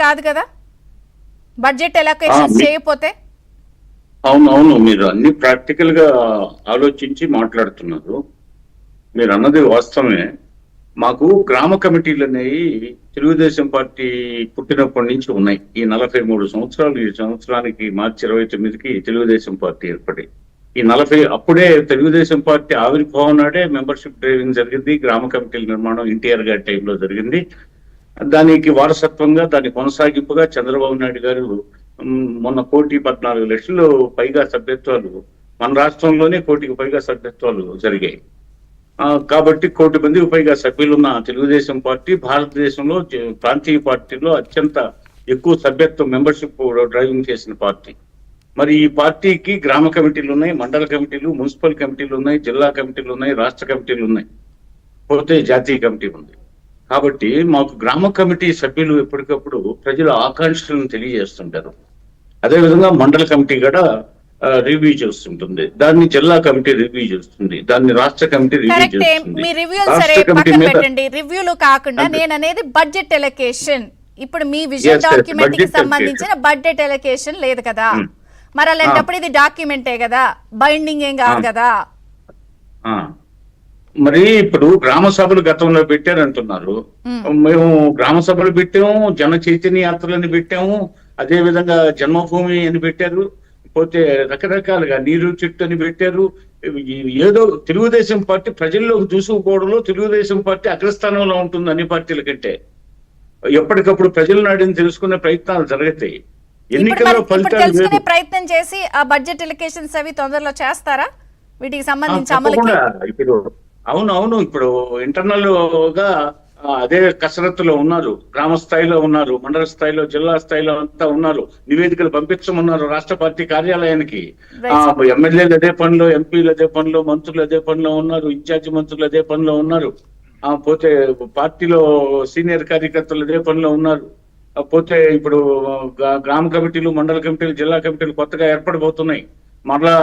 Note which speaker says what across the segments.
Speaker 1: రాదు కదా budget allocations చేయకపోతే?
Speaker 2: అవును, మీరు అన్ని ప్రాక్టికల్ గా ఆలోచించి మాట్లాడుతున్నారు. మీరు అన్నది వాస్తవమే. మాకు గ్రామ కమిటీలు అనేవి తెలుగుదేశం పార్టీ పుట్టినప్పటి నుంచి ఉన్నాయి. ఈ 43 సంవత్సరాలు, ఈ సంవత్సరానికి మార్చి 29కి తెలుగుదేశం పార్టీ ఏర్పడి ఈ 40 అప్పుడే తెలుగుదేశం పార్టీ ఆవిర్భావం నాడే మెంబర్షిప్ డ్రైవింగ్ జరిగింది. గ్రామ కమిటీల నిర్మాణం ఎన్టీఆర్ గారి టైంలో జరిగింది. దానికి వారసత్వంగా, దాని కొనసాగింపుగా చంద్రబాబు నాయుడు గారు మొన్న 1,14,00,000 పైగా సభ్యత్వాలు మన రాష్ట్రంలోనే 1,00,000 పైగా సభ్యత్వాలు జరిగాయి. కాబట్టి 1,00,000 మందికి పైగా సభ్యులున్న తెలుగుదేశం పార్టీ భారతదేశంలో ప్రాంతీయ పార్టీలో అత్యంత ఎక్కువ సభ్యత్వం మెంబర్షిప్ డ్రైవింగ్ చేసిన పార్టీ. మరి ఈ పార్టీకి గ్రామ కమిటీలు ఉన్నాయి, మండల కమిటీలు, మున్సిపల్ కమిటీలు ఉన్నాయి, జిల్లా కమిటీలు ఉన్నాయి, రాష్ట్ర కమిటీలు ఉన్నాయి, పోతే జాతీయ కమిటీ ఉంది. కాబట్టి మాకు గ్రామ కమిటీ సభ్యులు ఎప్పటికప్పుడు ప్రజల ఆకాంక్షలను తెలియజేస్తుంటారు. అదేవిధంగా మండల కమిటీ కూడా రివ్యూ చేస్తుంటుంది, దాన్ని జిల్లా కమిటీ రివ్యూ చేస్తుంది, దాన్ని రాష్ట్ర కమిటీ రివ్యూ చేస్తుంది.
Speaker 1: రివ్యూలు కాకుండా నేను అనేది బడ్జెట్ ఎలొకేషన్. ఇప్పుడు మీ విజన్ డాక్యుమెంట్ కి సంబంధించిన బడ్జెట్ ఎలొకేషన్ లేదు కదా, మరి అలాంటప్పుడు ఇది డాక్యుమెంటే కదా, బైండింగ్ ఏం కాదు కదా.
Speaker 2: మరి ఇప్పుడు గ్రామ సభలు గతంలో పెట్టారంటున్నారు. మేము గ్రామ సభలు పెట్టాము, జన చైతన్య యాత్రలని పెట్టాము, అదే విధంగా జన్మభూమి అని పెట్టారు, పోతే రకరకాలుగా నీరు చెట్టు అని పెట్టారు. ఏదో తెలుగుదేశం పార్టీ ప్రజల్లోకి దూసుకుపోవడంలో తెలుగుదేశం పార్టీ అగ్రస్థానంలో ఉంటుంది అన్ని పార్టీల కంటే. ఎప్పటికప్పుడు ప్రజల నాడిని తెలుసుకునే ప్రయత్నాలు జరుగుతాయి. ఎన్నికల్లో ఫలితాలు
Speaker 1: ప్రయత్నం చేసి ఆ బడ్జెట్ ఎలొకేషన్స్ అవి తొందరలో చేస్తారా వీటికి సంబంధించి అమలుకి?
Speaker 2: ఇప్పుడు అవును, ఇప్పుడు ఇంటర్నల్ గా అదే కసరత్తులో ఉన్నారు, గ్రామ స్థాయిలో ఉన్నారు, మండల స్థాయిలో, జిల్లా స్థాయిలో అంతా ఉన్నారు. నివేదికలు పంపించమన్నారు రాష్ట్ర పార్టీ కార్యాలయానికి. ఎమ్మెల్యేలు అదే పనిలో, ఎంపీలు అదే పనిలో, మంత్రులు అదే పనిలో ఉన్నారు, ఇన్ఛార్జి మంత్రులు అదే పనిలో ఉన్నారు, పోతే పార్టీలో సీనియర్ కార్యకర్తలు అదే పనిలో ఉన్నారు. పోతే ఇప్పుడు గ్రామ కమిటీలు, మండల కమిటీలు, జిల్లా కమిటీలు కొత్తగా ఏర్పడబోతున్నాయి. మరలా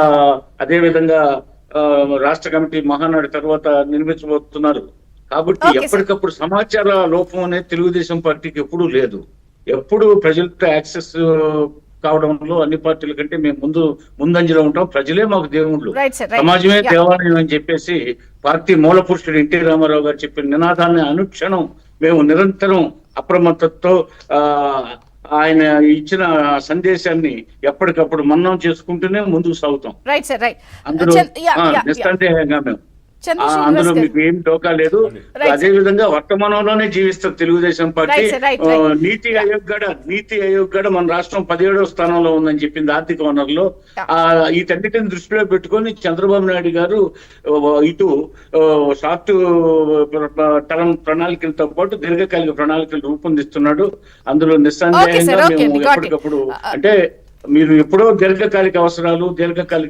Speaker 2: అదే విధంగా రాష్ట్ర కమిటీ మహానాడు తర్వాత నిర్మించబోతున్నారు. కాబట్టి ఎప్పటికప్పుడు సమాచార లోపం అనేది తెలుగుదేశం పార్టీకి ఎప్పుడూ లేదు. ఎప్పుడు ప్రజలతో యాక్సెస్ కావడంలో అన్ని పార్టీల కంటే మేము ముందంజలో ఉంటాం. ప్రజలే మాకు దేవుళ్ళు, సమాజమే దేవాలయం అని చెప్పేసి పార్టీ మూల పురుషుడు ఎన్టీ రామారావు గారు చెప్పిన నినాదాన్ని అనుక్షణం మేము నిరంతరం అప్రమత్తతో ఆయన ఇచ్చిన సందేశాన్ని ఎప్పటికప్పుడు మన్నం చేసుకుంటూనే ముందుకు సాగుతాం. అందులో నిస్సందేహంగా మేము అందులో మీకు ఏం డోకా లేదు. అదే విధంగా వర్తమానంలోనే జీవిస్తారు తెలుగుదేశం పార్టీ. నీతి ఆయోగ్ గడ మన రాష్ట్రం 17వ స్థానంలో ఉందని చెప్పింది ఆర్థిక వనరులో. ఈ తన్నిటిని దృష్టిలో పెట్టుకొని చంద్రబాబు నాయుడు గారు ఇటు షార్ట్ టర్మ్ ప్రణాళికలతో పాటు దీర్ఘకాలిక ప్రణాళికలు రూపొందిస్తున్నాడు. అందులో నిస్సందేహంగా మేము ఎప్పటికప్పుడు అంటే మీరు ఎప్పుడో దీర్ఘకాలిక అవసరాలు, దీర్ఘకాలిక